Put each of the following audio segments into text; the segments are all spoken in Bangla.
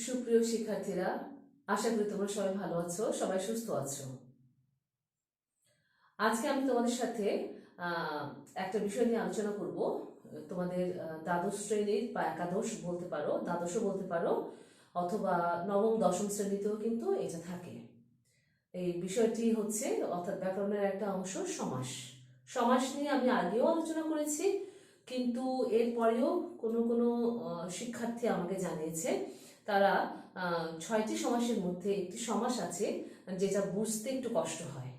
সুপ্রিয় শিক্ষার্থীরা, আশা করি তোমরা সবাই ভালো আছো, সবাই সুস্থ আছো। আজকে আমি তোমাদের সাথে একটা বিষয় নিয়ে আলোচনা করব। তোমাদের দ্বাদশ শ্রেণীর বা একাদশ বলতে পারো, দ্বাদশও বলতে পারো, অথবা নবম দশম শ্রেণীতেও কিন্তু এটা থাকে। এই বিষয়টি হচ্ছে অর্থাৎ ব্যাকরণের একটা অংশ সমাস। সমাস নিয়ে আমি আগেও আলোচনা করেছি, কিন্তু এরপরেও কোনো কোনো শিক্ষার্থী আমাকে জানিয়েছে তারা 6টি সমাসের মধ্যে একটি সমাস আছে যেটা বুঝতে একটু কষ্ট হয়,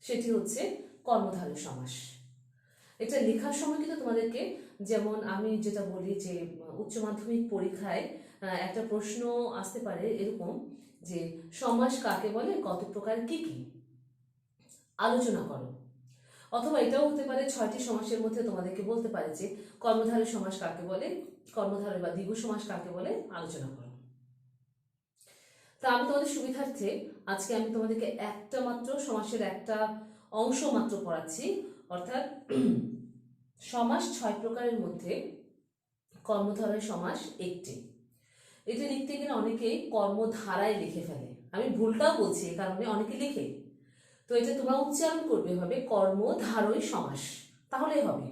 সেটি হচ্ছে কর্মধারয় সমাস। এটা লেখার সময় কিন্তু তোমাদেরকে, যেমন আমি যেটা বলি যে উচ্চ মাধ্যমিক পরীক্ষায় একটা প্রশ্ন আসতে পারে এরকম যে সমাস কাকে বলে, কত প্রকার, কি কি, আলোচনা করো। অথবা এটাও হতে পারে 6টি সমাসের মধ্যে তোমাদেরকে বলতে পারে যে কর্মধারয় সমাস কাকে বলে, কর্মধারয় বা দ্বিগু সমাস কাকে বলে, আলোচনা করো। তা আমি তোমাদের সুবিধার্থে আজকে আমি তোমাদেরকে একটা মাত্র সমাসের একটা অংশ মাত্র পড়াচ্ছি। অর্থাৎ সমাস 6 প্রকারের মধ্যে কর্মধারয় সমাস একটি। এটা লিখতে গেলে অনেকেই কর্মধারায় লিখে ফেলে, আমি ভুলটাও বলছি এই কারণে অনেকে লিখে। তো এটা তোমরা উচ্চারণ করবে হবে কর্মধারয় সমাস, তাহলেই হবে।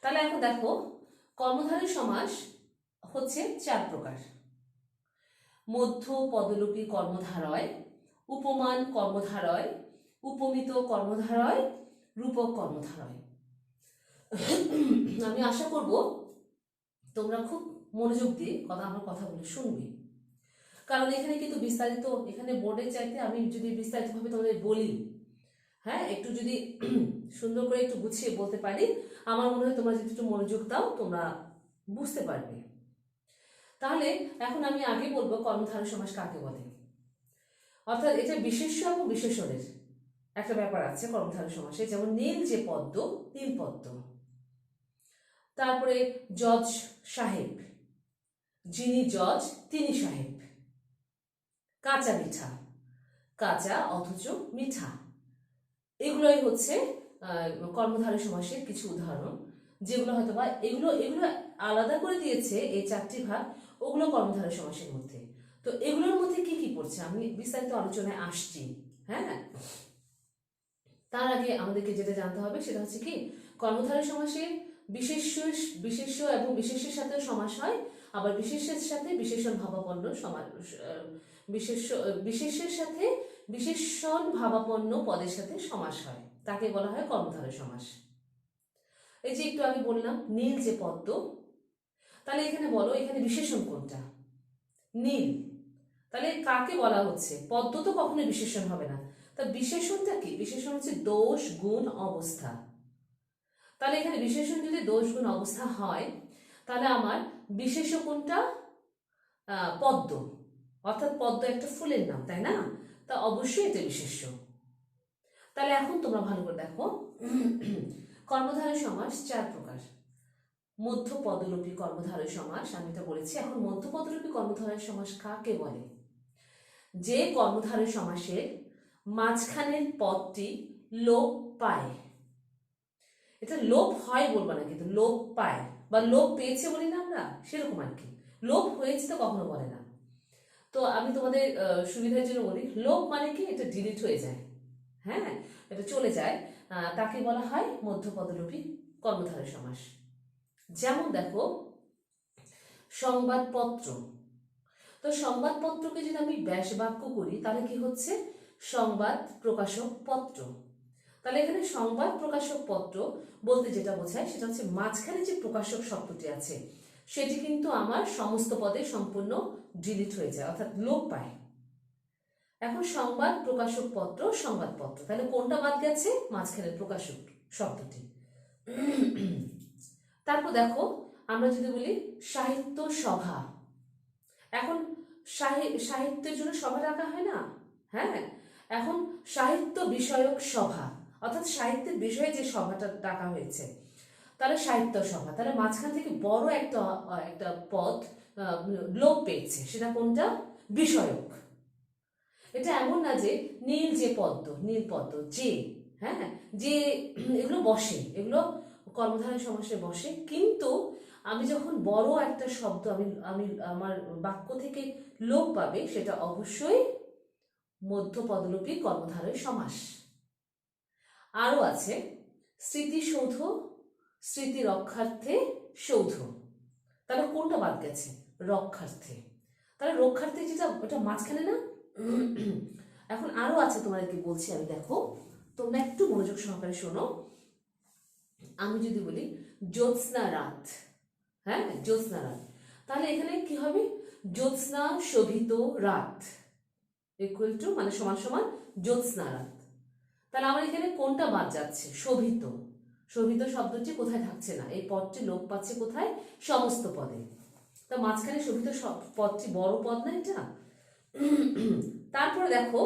তাহলে এখন দেখো, কর্মধারয় সমাস হচ্ছে 4 প্রকার: মধ্য পদলোপী কর্মধারয়, উপমান কর্মধারয়, উপমিত কর্মধারয়, রূপক কর্মধারয়। আমি আশা করব তোমরা খুব মনোযোগ দিয়ে আমার কথাগুলো শুনবে, কারণ এখানে কিন্তু বিস্তারিত, এখানে বোর্ডের চাইতে আমি যদি বিস্তারিতভাবে তোমাদের বলি, হ্যাঁ, একটু যদি সুন্দর করে একটু গুছিয়ে বলতে পারি, আমার মনে হয় তোমরা যদি একটু মনোযোগ দাও তোমরা বুঝতে পারবে। তাহলে এখন আমি আগে বলবো কর্মধারয় সমাস কাকে বলে। অর্থাৎ এটা বিশেষ্য এবং বিশেষণের একটা ব্যাপার আছে কর্মধারয় সমাসে, যেমন নীল যে পদ্ম, নীল পদ্ম। তারপরে জজ সাহেব, যিনি জজ তিনি সাহেব। কাঁচা মিঠা, কাঁচা অথচ মিঠা। এগুলোই হচ্ছে কর্মধারয় সমাসের কিছু উদাহরণ, যেগুলো হয়তো বা এগুলো এগুলো আলাদা করে দিয়েছে এই 4টি ভাগ, ওগুলো কর্মধারয় সমাসের মধ্যে। তো এগুলোর মধ্যে কি কি পড়ছে আমি বিস্তারিত আলোচনায় আসছি। হ্যাঁ, তার আগে আমাদেরকে যেটা জানতে হবে সেটা হচ্ছে কি, কর্মধারয় সমাসে বিশেষ্য এবং বিশেষের সাথে সমাস হয়, আবার বিশেষের সাথে বিশেষণ ভাবাপন্ন সমাস, বিশেষের সাথে বিশেষণ ভাবাপন্ন পদের সাথে সমাস হয়, তাকে বলা হয় কর্মধারয় সমাস। এই যে একটু আগে বললাম নীল যে পদ্ম, তাহলে এখানে বলো এখানে বিশেষণ কোনটা? নীল। তাহলে কাকে বলা হচ্ছে? পদ্ম তো কখনো বিশেষণ হবে না, তা বিশেষণটা কি? বিশেষণ হচ্ছে দোষ গুণ অবস্থা। তাহলে এখানে বিশেষণ যদি দোষ গুণ অবস্থা হয়, তাহলে আমার বিশেষ্য কোনটা? পদ্ম। অর্থাৎ পদ্ম একটা ফুলের নাম, তাই না? তা অবশ্যই এটা বিশেষ্য। তাহলে এখন তোমরা ভালো করে দেখো, কর্মধারয় সমাস 4 প্রকার। মধ্য পদলোপী কর্মধারয় সমাস, আমি এটা বলেছি। এখন মধ্য পদলোপী কর্মধারয় সমাস কাকে বলে? যে কর্মধারয় সমাসের মাঝখানের পদটি লোপ পায়। এটা লোপ হয় বলবো না, কিন্তু লোপ পায় বা লোপ পেয়েছে বলি না আমরা, সেরকম আর কি। লোপ হয়েছে তো কখনো বলে না। তো আমি তোমাদের সুবিধার জন্য বলি, লোপ মানে কি, এটা ডিলিট হয়ে যায়, হ্যাঁ, এটা চলে যায়, তাকে বলা হয় মধ্যপদলোপী কর্মধারয় সমাস। যেমন দেখো সংবাদপত্র, তো সংবাদপত্রকে যদি আমি ব্যাস বাক্য করি তাহলে কি হচ্ছে? সংবাদ প্রকাশক পত্র। তাহলে এখানে সংবাদ প্রকাশক পত্র বলতে যেটা বোঝায় সেটা হচ্ছে মাঝখানে যে প্রকাশক শব্দটি আছে সেটি কিন্তু আমার সমস্ত পদে সম্পূর্ণ ডিলিট হয়ে যায়, অর্থাৎ লোপ পায়। এখন সংবাদ প্রকাশক পত্র, সংবাদপত্র, তাহলে কোনটা বাদ গেছে? মাঝখানের প্রকাশক শব্দটি। তারপর দেখো আমরা যদি বলি সাহিত্য সভা, এখন সাহিত্যের জন্য সভা ডাকা হয় না? হ্যাঁ, এখন সাহিত্য বিষয়ক সভা, অর্থাৎ সাহিত্যের বিষয়ে যে সভাটা ডাকা হয়েছে, তাহলে সাহিত্য সভা। তাহলে মাঝখান থেকে বড় একটা একটা পদ লোপ পেয়েছে, সেটা কোনটা? বিষয়ক। এটা এমন না যে নীল যে পদ্ম, নীল পদ্ম যে, হ্যাঁ, যে এগুলো বসে, এগুলো কর্মধারয় সমাসে বসে, কিন্তু আমি যখন বড় একটা শব্দ আমি আমি আমার বাক্য থেকে লোপ পাবে, সেটা অবশ্যই মধ্যপদলোপী কর্মধারয় সমাস। আরও আছে স্মৃতিসৌধ, স্মৃতি রক্ষার্থে সৌধ। তাহলে কোনটা বাদ গেছে? রক্ষার্থে। তাহলে রক্ষার্থে যেটা, ওটা মাঝখানে না? এখন আরও আছে, তোমাদেরকে বলছি আমি, দেখো তোমরা একটু মনোযোগ সহকারে শোনো। আমি যদি বলি জ্যোৎস্না রাত, হ্যাঁ জ্যোৎস্না রাত, তাহলে এখানে কি হবে? জ্যোৎস্না শোভিত রাত ইকুয়াল টু মানে সমান সমান জ্যোৎস্না রাত। তাহলে আমার এখানে কোনটা বাদ যাচ্ছে? শোভিত। শোভিত শব্দটি কোথায় থাকছে না, এই পদটি লোপ পাচ্ছে কোথায়? সমস্ত পদে। তা মাঝখানে শোভিত পদটি বড় পদ না এটা? তারপরে দেখো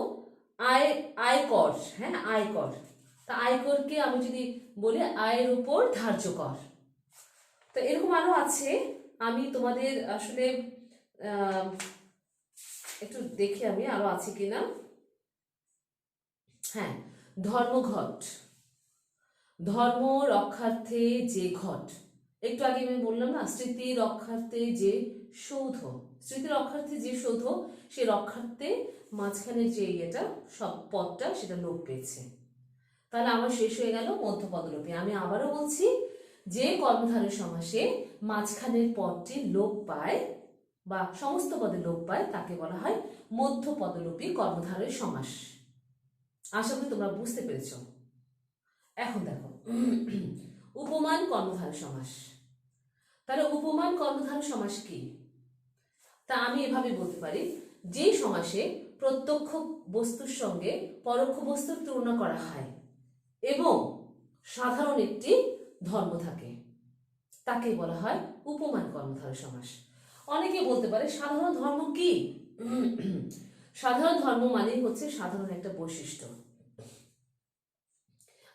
আয়কর, হ্যাঁ আয়কর। তা আয়করকে আমি যদি বলি আয়ের উপর ধার্য কর। তো এরকম আরো আছে, আমি তোমাদের আসলে একটু দেখি আমি আরো আছে কিনা। হ্যাঁ, ধর্মঘট, ধর্ম রক্ষার্থে যে ঘট। একটু আগে আমি বললাম না, স্মৃতি রক্ষার্থে যে সৌধ, স্মৃতি রক্ষার্থে যে সৌধ, সে রক্ষার্থে মাঝখানে যে এটা সব পদটা সেটা লোপ পেয়েছে। তাহলে আমার শেষ হয়ে গেল মধ্যপদলোপী। আমি আবারও বলছি, যে কর্মধারয় সমাসে মাঝখানের পদটি লোপ পায় বা সমস্ত পদে লোপ পায় তাকে বলা হয় মধ্যপদলোপী কর্মধারয় সমাস। আশা করি তোমরা বুঝতে পেরেছ। এখন দেখো উপমান কর্মধারয় সমাস। তাহলে উপমান কর্মধারয় সমাস কি? তা আমি এভাবে বলতে পারি, যে সমাসে প্রত্যক্ষ বস্তুর সঙ্গে পরোক্ষ বস্তুর তুলনা করা হয় এবং সাধারণ একটি ধর্ম থাকে, তাকে বলা হয় উপমান কর্মধারয় সমাস। অনেকে বলতে পারে সাধারণ ধর্ম কি? সাধারণ ধর্ম মানে হচ্ছে সাধারণ একটা বৈশিষ্ট্য।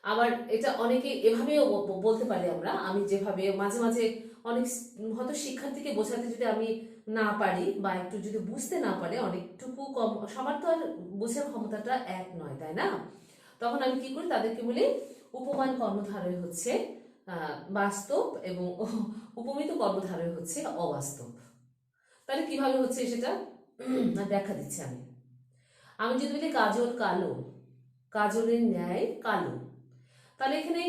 আবার এটা অনেকে এভাবেও বলতে পারি আমরা, আমি যেভাবে মাঝে মাঝে অনেক হয়তো শিক্ষার্থীকে বোঝাতে যদি আমি না পারি বা একটু যদি বুঝতে না পারে, অনেকটুকু কম, সবার তো আর বোঝার ক্ষমতাটা এক নয়, তাই না? তখন আমি কি করি, তাদেরকে বলি উপমান কর্মধারয় হচ্ছে বাস্তব এবং উপমিত কর্মধারয় হচ্ছে অবাস্তব। তাহলে কিভাবে হচ্ছে সেটা দেখা দিচ্ছি আমি। আমি যদি বলি কাজল কালো, কাজলের ন্যায় কালো, তাহলে এখানে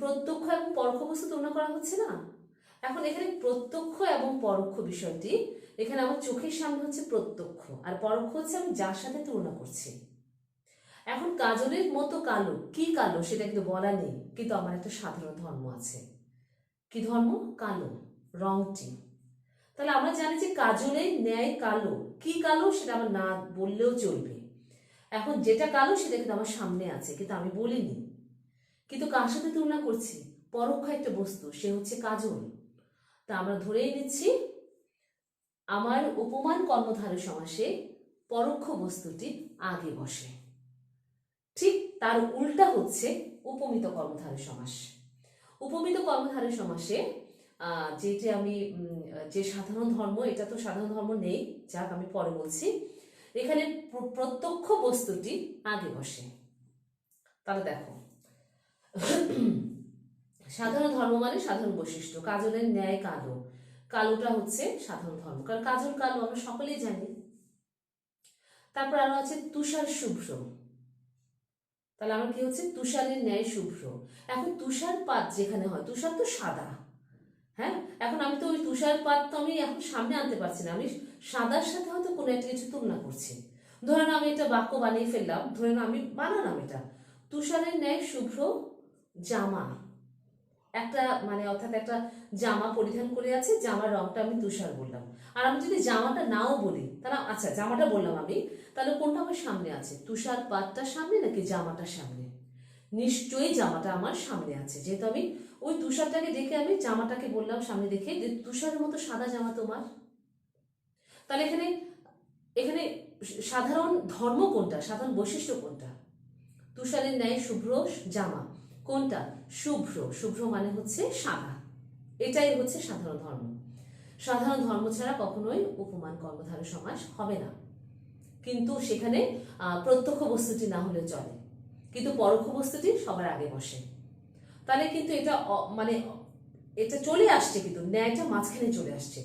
প্রত্যক্ষ এবং পরোক্ষ বস্তু তুলনা করা হচ্ছে না? এখন এখানে প্রত্যক্ষ এবং পরোক্ষ বিষয়টি, এখানে আমার চোখের সামনে হচ্ছে প্রত্যক্ষ, আর পরোক্ষ হচ্ছে আমি যার সাথে তুলনা করছি। এখন কাজলের মতো কালো, কি কালো সেটা কিন্তু বলা নেই, কিন্তু আমার একটা সাধারণ ধর্ম আছে। কি ধর্ম? কালো, রংটি। তাহলে আমরা জানি যে কাজলের ন্যায় কালো, কি কালো সেটা আমার না বললেও চলবে। এখন যেটা কালো সেটা কিন্তু আমার সামনে আছে, কিন্তু আমি বলিনি, কিন্তু কার সাথে তুলনা করছি? পরোক্ষ একটা বস্তু, সে হচ্ছে কাজল। তা আমরা ধরেই নিচ্ছি আমার উপমান কর্মধারয় সমাসে পরোক্ষ বস্তুটি আগে বসে। ঠিক তার উল্টা হচ্ছে উপমিত কর্মধারয় সমাস। উপমিত কর্মধারয় সমাসে যেটি আমি যে সাধারণ ধর্ম, এটা তো সাধারণ ধর্ম নেই, যাক আমি পরে বলছি, এখানে প্রত্যক্ষ বস্তুটি আগে বসে। তাহলে দেখো সাধারণ ধর্ম মানে সাধারণ বৈশিষ্ট্য, কাজলের ন্যায় কালো, কালোটা হচ্ছে সাধারণ ধর্ম, কারণ কাজল কালো আমরা সকলেই জানি। তারপর আরো আছে তুষার শুভ্র, তাহলে আমার কি হচ্ছে? তুষারের ন্যায় শুভ্র। এখন তুষারপাত যেখানে হয়, তুষার তো সাদা, হ্যাঁ, এখন আমি তো ওই তুষারপাত তো আমি এখন সামনে আনতে পারছি না, আমি সাদার সাথে হয়তো কোনো একটা কিছু তুলনা করছি। ধরে নাও আমি একটা বাক্য বানিয়ে ফেললাম, ধরে নাও আমি বানালাম এটা, তুষারের ন্যায় শুভ্র জামা, একটা মানে অর্থাৎ একটা জামা পরিধান করে আছে, জামার রংটা আমি তুষার বললাম। আর আমি যদি জামাটা নাও বলি, তাহলে আচ্ছা জামাটা বললাম আমি, তাহলে কোনটা আমার সামনে আছে? তুষারপাতটা সামনে নাকি জামাটা সামনে? নিশ্চয়ই জামাটা আমার সামনে আছে, যেহেতু আমি ওই তুষারটাকে দেখে আমি জামাটাকে বললাম সামনে দেখে যে তুষারের মতো সাদা জামা তোমার। তাহলে এখানে এখানে সাধারণ ধর্ম কোনটা, সাধারণ বৈশিষ্ট্য কোনটা? তুষারের ন্যায় শুভ্র জামা, কোনটা? শুভ্র, শুভ্র মানে হচ্ছে সাদা, এটাই হচ্ছে সাধারণ ধর্ম। সাধারণ ধর্ম ছাড়া কখনোই উপমান কর্মধারয় সমাস হবে না, কিন্তু সেখানে প্রত্যক্ষ বস্তুটি না হলে চলে, কিন্তু পরোক্ষ বস্তুটি সবার আগে বসে। তাহলে কিন্তু এটা মানে এটা চলে আসছে, কিন্তু ন্যায়টা মাঝখানে চলে আসছে।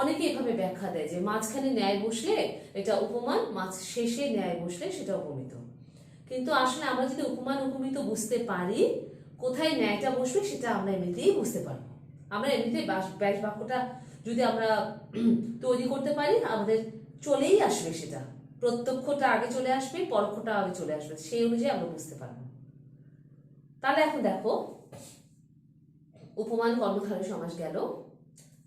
অনেকে এভাবে ব্যাখ্যা দেয় যে মাঝখানে ন্যায় বসলে এটা উপমান, মাঝ শেষে ন্যায় বসলে সেটা উপমিত। কিন্তু আসলে আমরা যদি উপমান উপমিত বুঝতে পারি, কোথায় ন্যায়টা বসবে সেটা আমরা এমনিতেই বুঝতে পারবো। আমরা এমনিতেই ব্যাস বাক্যটা যদি আমরা তৈরি করতে পারি, আমাদের চলেই আসবে সেটা। প্রত্যক্ষটা আগে চলে আসবে, পরোক্ষটা আগে চলে আসবে, সেই অনুযায়ী আমরা বুঝতে পারবো। তাহলে এখন দেখো, উপমান কর্মধারয় সমাস গেল,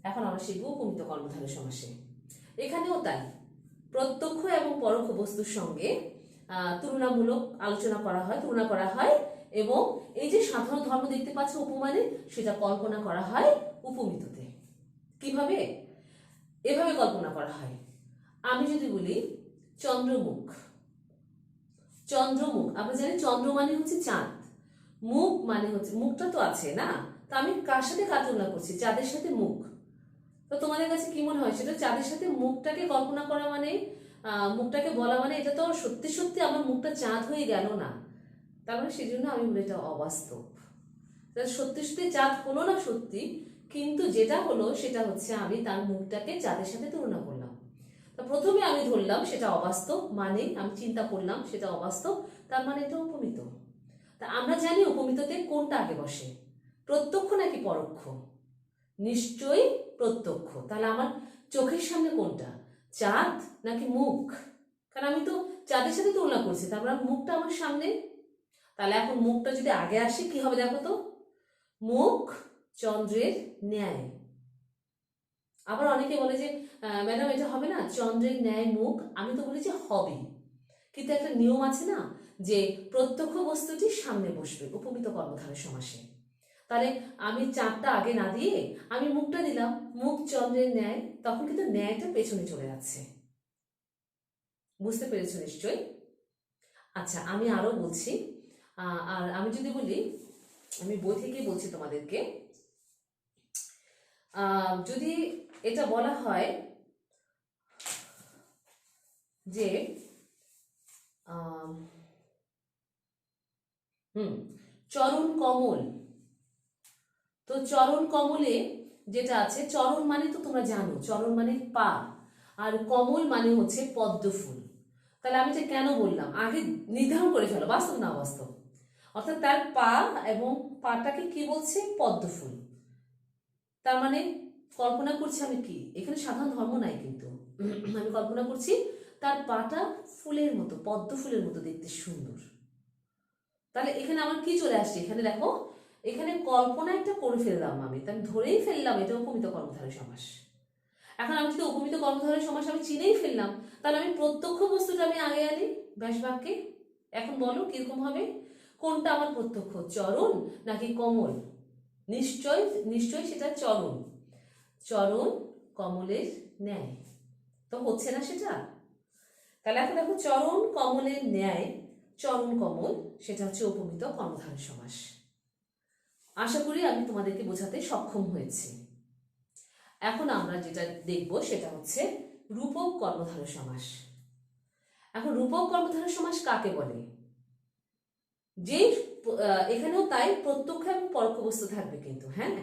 এখন আমরা শিখব উপমিত কর্মধারয় সমাসে। এখানেও তাই, প্রত্যক্ষ এবং পরোক্ষ বস্তুর সঙ্গে তুলনামূলক আলোচনা করা হয়, তুলনা করা হয়, এবং এই যে সাধারণ ধর্ম দেখতে পাচ্ছ উপমানে, সেটা কল্পনা করা হয় উপমিততে। কিভাবে? এভাবে কল্পনা করা হয়। আমি যদি বলি চন্দ্রমুখ, চন্দ্রমুখ আমরা জানি চন্দ্র মানে হচ্ছে চাঁদ, মুখ মানে হচ্ছে, মুখটা তো আছে না, তো আমি কার সাথে কার তুলনা করছি? চাঁদের সাথে মুখ। তো তোমাদের কাছে কি মনে হয়, সেটা চাঁদের সাথে মুখটাকে কল্পনা করা মানে, মুখটাকে বলা মানে এটা তো সত্যি সত্যি আমার মুখটা চাঁদ হয়ে গেল না, তার মানে সেই জন্য আমি বলি এটা অবাস্তব। সত্যি সত্যি চাঁদ হলো না সত্যি, কিন্তু যেটা হলো সেটা হচ্ছে আমি তার মুখটাকে চাঁদের সাথে তুলনা করলাম। তা প্রথমে আমি ধরলাম সেটা অবাস্তব, মানে আমি চিন্তা করলাম সেটা অবাস্তব, তার মানে এটা উপমিত। তা আমরা জানি উপমিততে কোনটা আগে বসে, প্রত্যক্ষ নাকি পরোক্ষ? নিশ্চয়ই প্রত্যক্ষ। তাহলে আমার চোখের সামনে কোনটা, চাঁদ নাকি মুখ? কারণ আমি তো চাঁদের সাথে তুলনা করছি, তারপর মুখটা আমার সামনে। তাহলে এখন মুখটা যদি আগে আসে কি হবে দেখো তো, মুখ চন্দ্রের ন্যায়। আবার অনেকে বলে যে ম্যাডাম এটা হবে না, চন্দ্রের ন্যায় মুখ। আমি তো বলি যে হবে, কিন্তু একটা নিয়ম আছে না, যে প্রত্যক্ষ বস্তুটি সামনে বসবে উপমিত কর্মধারয় সমাসে। তাহলে আমি চাঁদটা আগে না দিয়ে আমি মুখটা দিলাম, মুখ চন্দ্রের ন্যায়, তখন কিন্তু ন্যায়টা পেছনে চলে যাচ্ছে। বুঝতে পেরেছো নিশ্চয়ই? আচ্ছা, আমি আরো বলছি। আর আমি যদি বলি, আমি বই থেকে বলছি তোমাদেরকে, যদি এটা বলা হয় যে চরণ কমল, তো চরণ কমলে যেটা আছে, চরণ মানে তো তোমরা জানো, চরণ মানে পা, আর কমল মানে হচ্ছে পদ্ম ফুল। তাহলে আমি যে কেন বললাম, আগে নির্ধারণ করে ফেলো বাস্তব না অবাস্তব। অর্থাৎ তার পা এবং পাটাকে কি বলছে, পদ্ম ফুল। তার মানে কল্পনা করছি আমি কি, এখানে সাধারণ ধর্ম নাই, কিন্তু আমি কল্পনা করছি তার পাটা ফুলের মতো, পদ্ম ফুলের মতো দেখতে সুন্দর। তাহলে এখানে আমার কি চলে আসছে, এখানে দেখো, এখানে কল্পনা একটা করে ফেললাম আমি ধরেই ফেললাম এটা উপমিত কর্মধারয় সমাস। এখন আমি যদি উপমিত কর্মধারয় সমাস আমি চিনেই ফেললাম, তাহলে আমি প্রত্যক্ষ বস্তুটা আমি আগে আনি ব্যাস বাক্যে। এখন বলো কিরকম হবে, কোনটা আমার প্রত্যক্ষ, চরণ নাকি কমল? নিশ্চয় নিশ্চয় সেটা চরণ, চরণ কমলের ন্যায়। তো হচ্ছে না সেটা? তাহলে এখন দেখো, চরণ কমলের ন্যায়, চরণ কমল, সেটা হচ্ছে উপমিত কর্মধারয় সমাস। আশা করি আমি তোমাদেরকে বোঝাতে সক্ষম হয়েছি। এখন আমরা যেটা দেখব সেটা হচ্ছে রূপক কর্মধারয় সমাস। এখন রূপক কর্মধারয় সমাস কাকে বলে? যে এখানেও তাই প্রত্যক্ষ এবং পরোক্ষ বস্তু থাকবে কিন্তু, হ্যাঁ,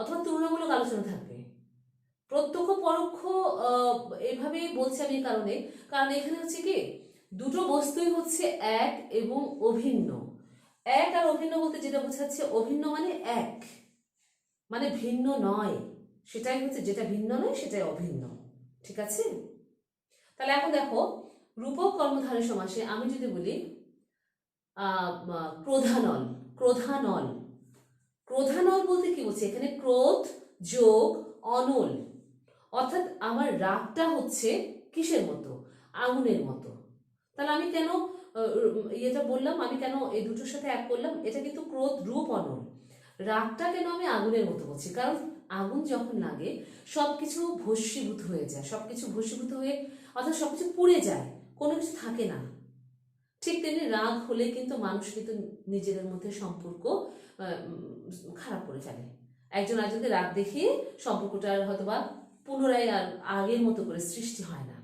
অথবা তুলনামূলক আলোচনা থাকবে। প্রত্যক্ষ পরোক্ষ এভাবেই বলছি আমি কারণ এখানে হচ্ছে কি, দুটো বস্তুই হচ্ছে এক এবং অভিন্ন। এক আর অভিন্ন বলতে যেটা বোঝাচ্ছে, অভিন্ন মানে এক, মানে ভিন্ন নয়, সেটাই হচ্ছে, যেটা ভিন্ন নয় সেটাই অভিন্ন। ঠিক আছে? তাহলে এখন দেখো, রূপক কর্মধারয় সমাসে আমি যদি বলি ক্রোধানল, ক্রোধানল, ক্রোধানল বলতে কি বলছে, এখানে ক্রোধ যোগ অনল, অর্থাৎ আমার রাগটা হচ্ছে কিসের মতো, আগুনের মতো। তাহলে আমি কেন ইয়েটা বললাম, আমি কেন এই দুটোর সাথে এক করলাম, এটা কিন্তু ক্রোধ রূপ অনল। রাগটা কেন আমি আগুনের মতো বলছি, কারণ আগুন যখন লাগে সবকিছু ভস্মীভূত হয়ে যায়, সবকিছু ভস্মীভূত হয়ে, অর্থাৎ সবকিছু পুড়ে যায়, কোনো কিছু থাকে না। ঠিক তেমনি রাগ হলে কিন্তু মানুষ কিন্তু নিজেদের মধ্যে সম্পর্ক খারাপ করে ফেলে, একজন আরেকজনকে রাগ দেখিয়ে সম্পর্কটার হয়তোবা পুনরায় আর আগের মতো করে সৃষ্টি হয় না।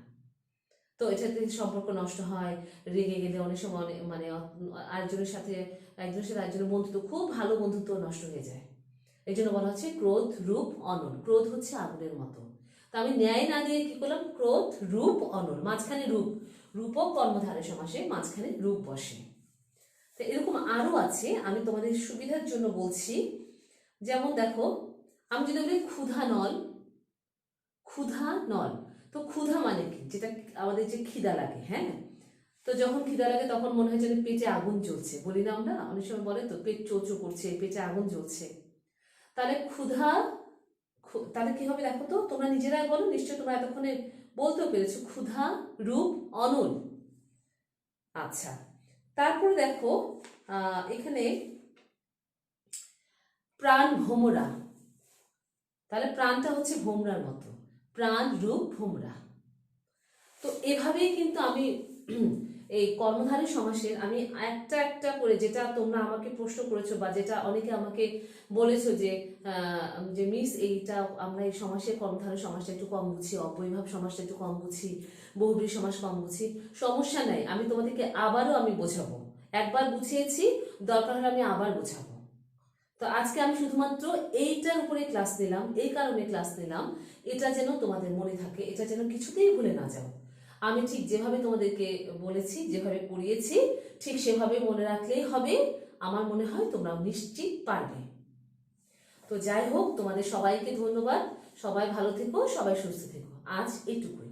তো এটাতে সম্পর্ক নষ্ট হয়, রেগে গেলে অনেক সময় মানে আরেকজনের সাথে একজনের সাথে একজনের বন্ধুত্ব, খুব ভালো বন্ধুত্ব নষ্ট হয়ে যায়। এই জন্য বলা হচ্ছে ক্রোধ রূপ অনল। ক্রোধ হচ্ছে আগুনের মতো। তা আমি ন্যায় না দিয়ে কি করলাম, ক্রোধ রূপ অনল, মাঝখানে রূপ, রূপক কর্মধারয় সমাসে মাঝখানে রূপ বসে। তো এরকম আরো আছে, আমি তোমাদের সুবিধার জন্য বলছি। যেমন দেখো, আমি যদি বলি ক্ষুধা নল, ক্ষুধা নল, তো ক্ষুধা মানে কি, যেটা আমাদের যে খিদা লাগে, হ্যাঁ, তো যখন খিদা লাগে তখন মনে হয় যেন পেটে আগুন জ্বলছে, বলি না আমরা, অনেক সময় বলে তো পেট চোচো করছে, পেটে আগুন জ্বলছে। তাহলে ক্ষুধা, তাহলে কি হবে দেখো তো, তোমরা নিজেরাই বলো, নিশ্চয় তোমরা এতক্ষণে বলতেও পেরেছো, ক্ষুধা রূপ অনল। আচ্ছা, তারপরে দেখো এখানে প্রাণ ভোমরা, তাহলে প্রাণটা হচ্ছে ভোমরার মতো, প্রাণ রূপ ভোমরা। তো এভাবেই কিন্তু আমি এই কর্মধারী সমাসের আমি একটা একটা করে, যেটা তোমরা আমাকে প্রশ্ন করেছো বা যেটা অনেকে আমাকে বলেছো যে যে মিস এইটা আমরা এই সমাসের কর্মধারী সমাসটা একটু কম বুঝি, অব্যয়ভাব সমাসটা একটু কম বুঝি, বহুব্রী সমাস কম বুঝি। সমস্যা নাই, আমি তোমাদেরকে আবারও আমি বোঝাবো। একবার বুঝিয়েছি, দরকার হলে আমি আবার বোঝাবো। তো আজকে আমি শুধুমাত্র এইটার উপরে ক্লাস নিলাম, এই কারণে ক্লাস নিলাম, এটা যেন তোমাদের মনে থাকে, এটা যেন কিছুতেই ভুলে না যাও। আমি ঠিক যেভাবে তোমাদেরকে বলেছি, যেভাবে পড়িয়েছি, ঠিক সেভাবে মনে রাখলেই হবে। আমার মনে হয় তোমরা নিশ্চিত পারবে। তো যাই হোক, তোমাদের সবাইকে ধন্যবাদ। সবাই ভালো থেকো, সবাই সুস্থ থেকো। আজ এইটুকুই।